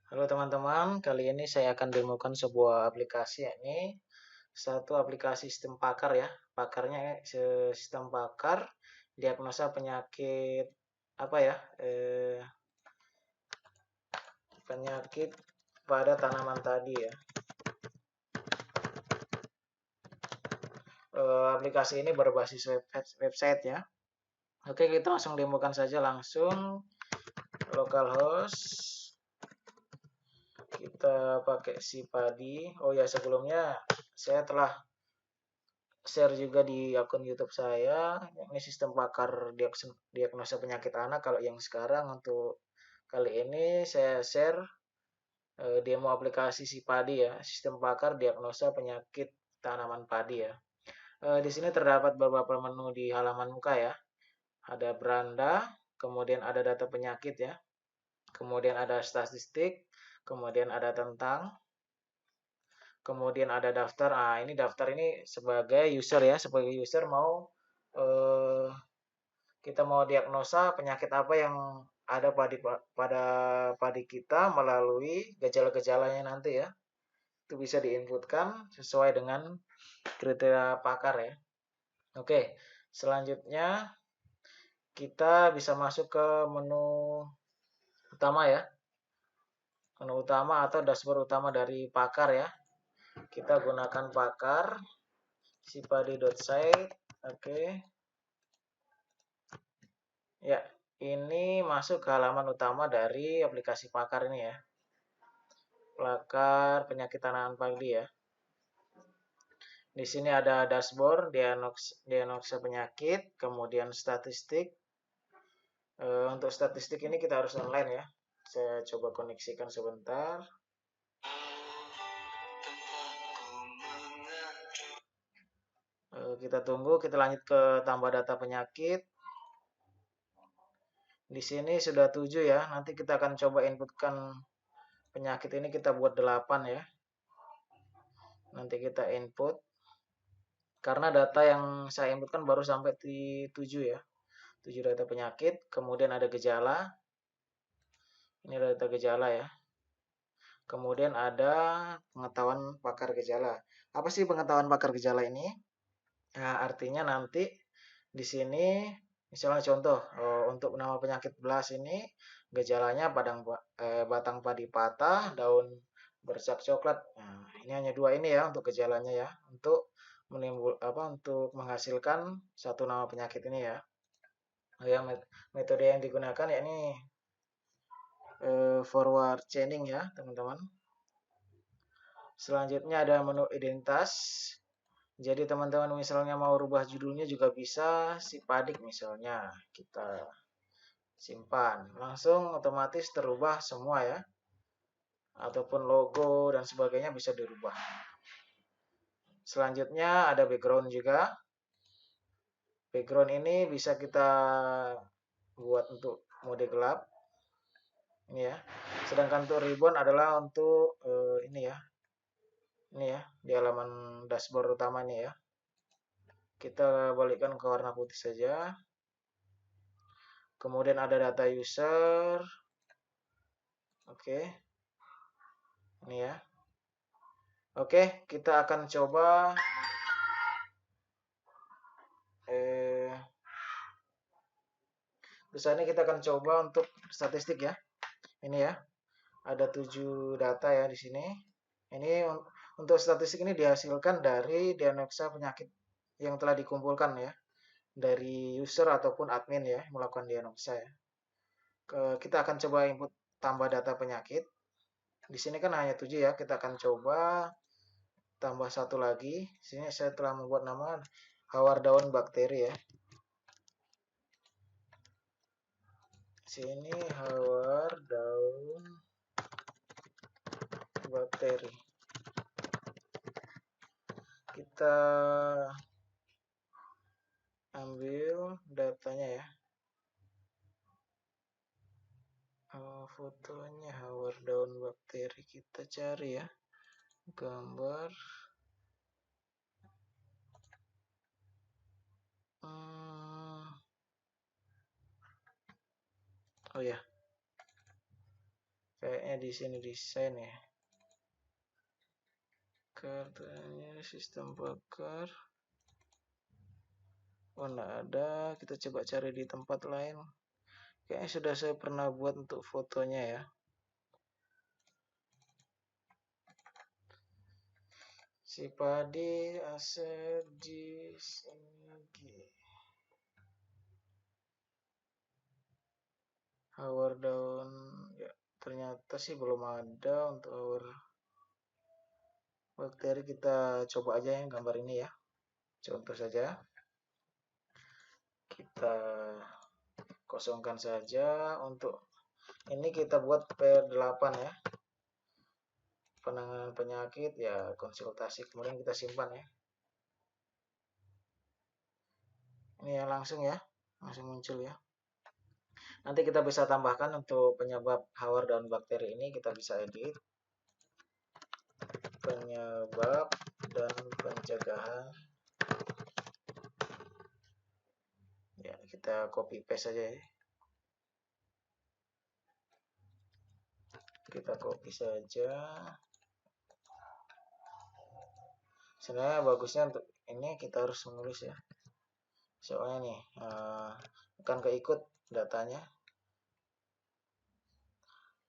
Halo teman-teman, kali ini saya akan demokan sebuah aplikasi ini satu aplikasi sistem pakar ya. Pakarnya sistem pakar diagnosa penyakit apa ya? Penyakit pada tanaman tadi ya. Aplikasi ini berbasis website ya. Oke, kita langsung demokan saja langsung localhost. Kita pakai si padi. Oh ya, sebelumnya saya telah share juga di akun YouTube saya. Ini sistem pakar diagnosa penyakit anak. Kalau yang sekarang untuk kali ini saya share demo aplikasi si padi ya, sistem pakar diagnosa penyakit tanaman padi ya. Di sini terdapat beberapa menu di halaman muka ya. Ada beranda, kemudian ada data penyakit ya, kemudian ada statistik, kemudian ada tentang, kemudian ada daftar. Ini daftar ini sebagai user ya, sebagai user mau eh, kita mau diagnosa penyakit apa yang ada pada padi kita melalui gejala-gejalanya nanti ya. Itu bisa diinputkan sesuai dengan kriteria pakar ya. Oke, selanjutnya kita bisa masuk ke menu utama ya. Menu utama atau dashboard utama dari pakar ya. Kita gunakan pakar sipadi.site. Oke. Ya, ini masuk ke halaman utama dari aplikasi pakar ini ya. Pakar penyakit tanaman padi ya. Di sini ada dashboard, diagnosa penyakit, kemudian statistik. Untuk statistik ini kita harus online ya. Saya coba koneksikan sebentar. Kita tunggu, kita lanjut ke tambah data penyakit. Di sini sudah 7 ya. Nanti kita akan coba inputkan penyakit ini, kita buat 8 ya. Nanti kita input. Karena data yang saya inputkan baru sampai di 7 ya. 7 data penyakit, kemudian ada gejala. Ini data gejala ya. Kemudian ada pengetahuan pakar gejala. Apa sih pengetahuan pakar gejala ini? Nah, artinya nanti di sini misalnya contoh untuk nama penyakit belas ini gejalanya batang padi patah, daun bercak coklat. Nah, ini hanya dua ini ya untuk gejalanya ya, untuk untuk menghasilkan satu nama penyakit ini ya. Yang metode yang digunakan yakni forward chaining ya, teman-teman. Selanjutnya ada menu identitas. Jadi teman-teman misalnya mau rubah judulnya juga bisa, si padik misalnya kita simpan. Langsung otomatis terubah semua ya. Ataupun logo dan sebagainya bisa dirubah. Selanjutnya ada background juga. Background ini bisa kita buat untuk mode gelap. Ini ya. Sedangkan untuk ribbon adalah untuk ini ya. Ini ya, di halaman dashboard utama ini ya. Kita balikkan ke warna putih saja. Kemudian ada data user. Oke. Ini ya. Oke, kita akan coba terus ini kita akan coba untuk statistik ya. Ini ya. Ada 7 data ya di sini. Ini untuk statistik ini dihasilkan dari diagnosa penyakit yang telah dikumpulkan ya. Dari user ataupun admin ya melakukan diagnosa ya. Kita akan coba input tambah data penyakit. Di sini kan hanya 7 ya. Kita akan coba tambah satu lagi. Di sini saya telah membuat nama hawar daun bakteri ya. Sini hawar daun bakteri. Kita ambil datanya ya. Fotonya hawar daun bakteri, kita cari ya. Gambar. Oh ya. kayaknya di sini desain ya. Kartunya sistem bakar. Oh, enggak ada. Kita coba cari di tempat lain. Kayaknya sudah saya pernah buat untuk fotonya ya. Si padi aset di sini. Hour daun ya, ternyata sih belum ada untuk hour bakteri. Kita coba aja yang gambar ini ya, contoh saja. Kita kosongkan saja. Untuk ini kita buat P8 ya, penanganan penyakit ya, konsultasi, kemudian kita simpan ya. Ini ya langsung ya, langsung muncul ya. Nanti kita bisa tambahkan untuk penyebab hawar daun bakteri ini, kita bisa edit penyebab dan pencegahan ya. Kita copy paste saja ya, kita copy saja. Sebenarnya bagusnya untuk ini kita harus menulis ya, soalnya nih akan keikut datanya.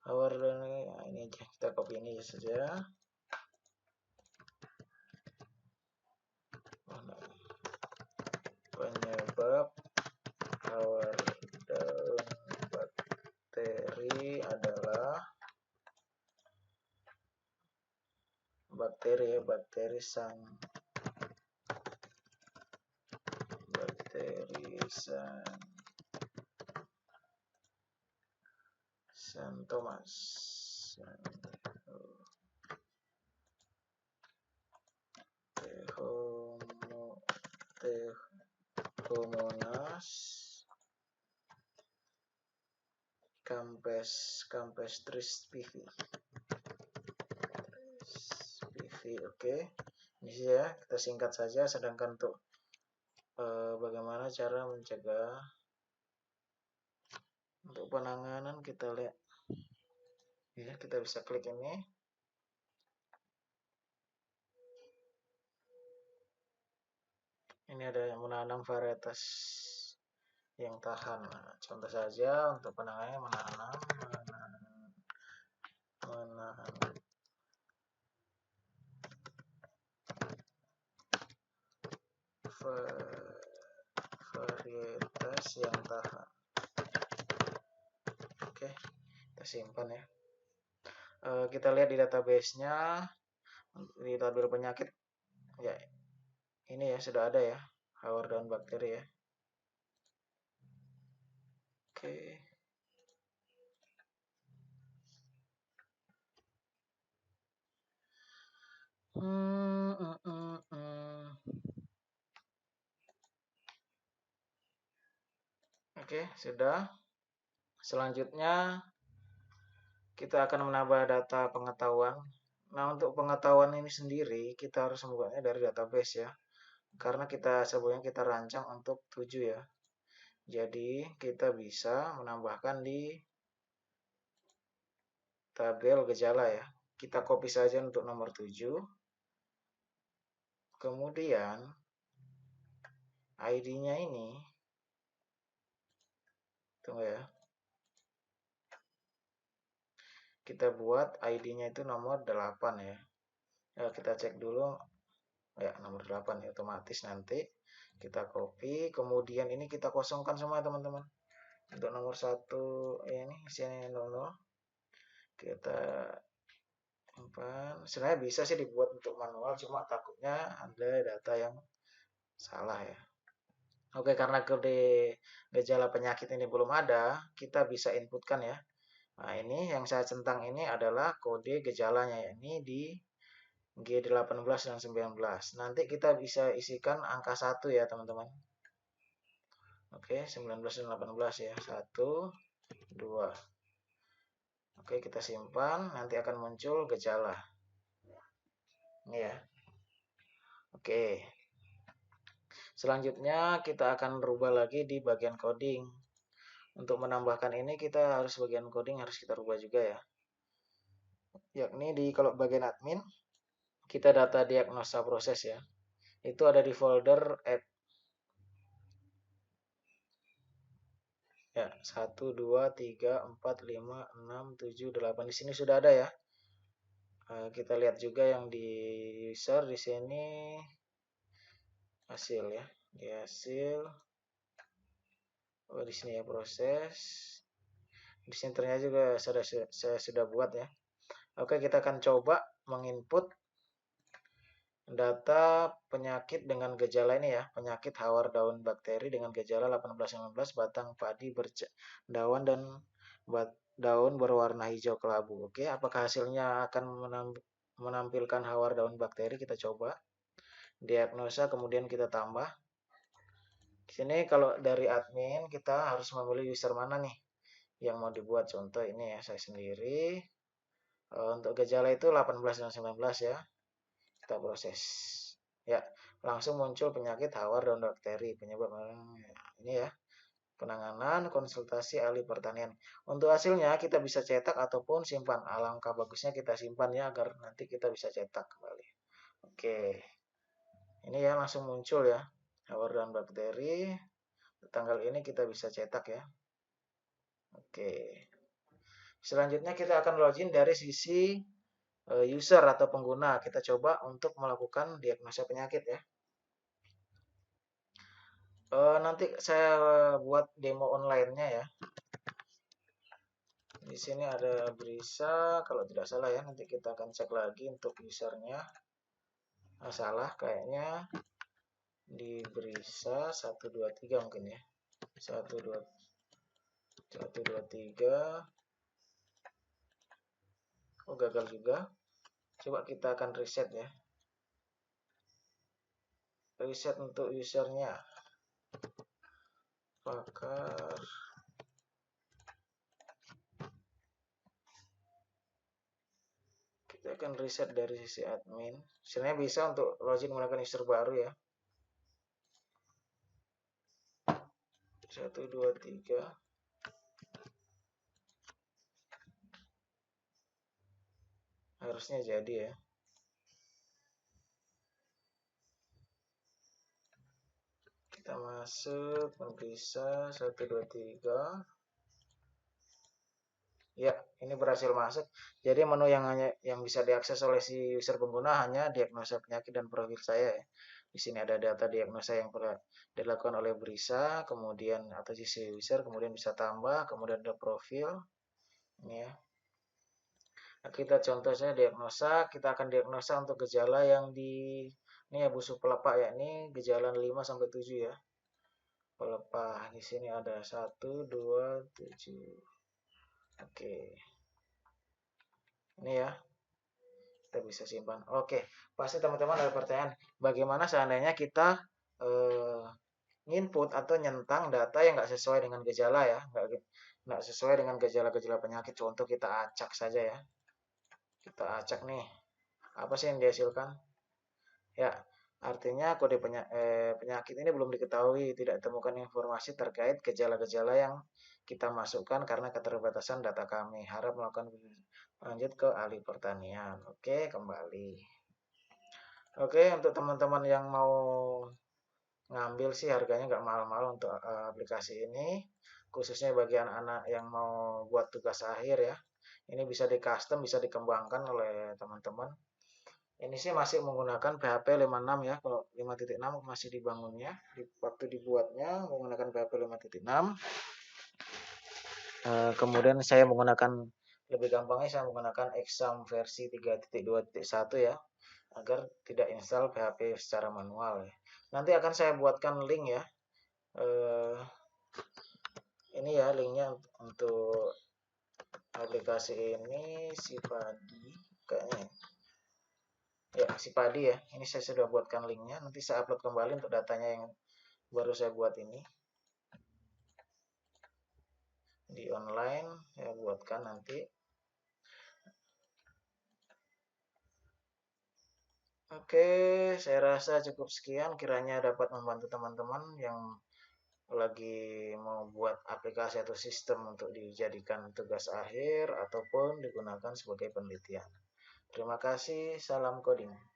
Hawar daun ini aja, kita copy ini saja. Penyebab hawar daun bakteri adalah bakteri ya, bakteri San Thomas. Tehomonas campestris PV. Oke, ini ya, kita singkat saja. Sedangkan untuk bagaimana cara mencegah, untuk penanganan kita lihat ya, kita bisa klik ini. Ini ada yang menanam varietas yang tahan. Nah, contoh saja untuk penanganannya menanam varietas yang tahan. Oke, kita simpan ya. Kita lihat di database-nya, di tabel penyakit ya, ini ya sudah ada ya, hawar daun bakteri ya. Oke. Oke, sudah. Selanjutnya kita akan menambah data pengetahuan. Nah, untuk pengetahuan ini sendiri kita harus membuatnya dari database ya. Karena kita sebelumnya kita rancang untuk 7 ya. Jadi kita bisa menambahkan di tabel gejala ya. Kita copy saja untuk nomor 7. Kemudian ID-nya ini, tunggu ya, kita buat ID-nya itu nomor 8 ya. Ya, kita cek dulu ya, nomor 8 ya, otomatis nanti kita copy. Kemudian ini kita kosongkan semua teman-teman. Untuk nomor 1 ini sini 00 kita simpan. Sebenarnya bisa sih dibuat untuk manual, cuma takutnya ada data yang salah ya. Oke, karena kode gejala penyakit ini belum ada, kita bisa inputkan ya. Nah, ini yang saya centang ini adalah kode gejalanya ya. Ini di G18 dan 19. Nanti kita bisa isikan angka 1 ya, teman-teman. Oke, 19 dan 18 ya. 1, 2. Oke, kita simpan. Nanti akan muncul gejala. Ini ya. Oke. Selanjutnya kita akan rubah lagi di bagian coding. Untuk menambahkan ini kita harus bagian coding harus kita rubah juga ya. yakni kalau bagian admin kita data diagnosa proses ya. Itu ada di folder app. Ya, 1 2 3 4 5 6 7 8 di sini sudah ada ya. Kita lihat juga yang di user di sini hasil ya. Di hasil di sini ya proses. Di sini ternyata juga saya sudah buat ya. Oke, kita akan coba menginput data penyakit dengan gejala ini ya. Penyakit hawar daun bakteri dengan gejala 18-19 batang padi daun dan daun berwarna hijau kelabu. Oke, apakah hasilnya akan menampilkan hawar daun bakteri? Kita coba. Diagnosa kemudian kita tambah. Di sini kalau dari admin kita harus memilih user mana nih yang mau dibuat. Contoh ini ya, saya sendiri. Untuk gejala itu 18 dan 19 ya. Kita proses. Ya, langsung muncul penyakit hawar daun bakteri. Penyebab ini ya. Penanganan konsultasi ahli pertanian. Untuk hasilnya kita bisa cetak ataupun simpan. Alangkah bagusnya kita simpan ya agar nanti kita bisa cetak kembali. Oke. Ini ya langsung muncul ya. Hawar daun bakteri. Tanggal ini kita bisa cetak ya. Oke. Selanjutnya kita akan login dari sisi user atau pengguna. Kita coba untuk melakukan diagnosa penyakit ya. Nanti saya buat demo online-nya ya. Di sini ada Brisa, kalau tidak salah ya. Nanti kita akan cek lagi untuk usernya. Salah kayaknya di Brisa 123 mungkin ya. 123. Oh, gagal juga. Coba kita akan reset ya. Reset untuk usernya. Pakar. Kita akan reset dari sisi admin. Sebenarnya bisa untuk login menggunakan user baru ya. 123. Harusnya jadi ya. Kita masuk bisa 123. Ya, ini berhasil masuk. Jadi menu yang bisa diakses oleh si user pengguna hanya diagnosa penyakit dan profil saya ya. Di sini ada data diagnosa yang dilakukan oleh Brisa, kemudian atau si user, kemudian bisa tambah, kemudian ada profil. Ini ya. Nah, kita contoh saja diagnosa, kita akan diagnosa untuk gejala yang ini ya busuk pelepah ya. Ini gejala 5 sampai 7 ya. Pelepah di sini ada 1 2 7. Oke. Ini ya. Kita bisa simpan. Oke, pasti teman-teman ada pertanyaan, bagaimana seandainya kita input atau nyentang data yang nggak sesuai dengan gejala ya, nggak sesuai dengan gejala-gejala penyakit. Contoh kita acak saja ya. Kita acak nih. Apa sih yang dihasilkan? Ya, artinya kode penyakit ini belum diketahui, tidak temukan informasi terkait gejala-gejala yang kita masukkan karena keterbatasan data kami. Harap melakukan lanjut ke ahli pertanian. Oke, kembali. Oke, untuk teman-teman yang mau ngambil sih harganya nggak mahal-mahal untuk aplikasi ini. Khususnya bagi anak-anak yang mau buat tugas akhir ya. Ini bisa di custom, bisa dikembangkan oleh teman-teman. Ini sih masih menggunakan PHP 56 ya. Kalau 5.6 masih dibangunnya. Waktu dibuatnya menggunakan PHP 5.6. Kemudian saya menggunakan, lebih gampangnya saya menggunakan exam versi 3.2.1 ya. Agar tidak install PHP secara manual ya. Nanti akan saya buatkan link ya. Ini ya linknya untuk aplikasi ini si Padi kayaknya. Ya, si Padi ya. Ini saya sudah buatkan linknya. Nanti saya upload kembali untuk datanya yang baru saya buat ini. Di online saya buatkan nanti. Oke, saya rasa cukup sekian. Kiranya dapat membantu teman-teman yang lagi mau buat aplikasi atau sistem untuk dijadikan tugas akhir ataupun digunakan sebagai penelitian. Terima kasih, salam coding.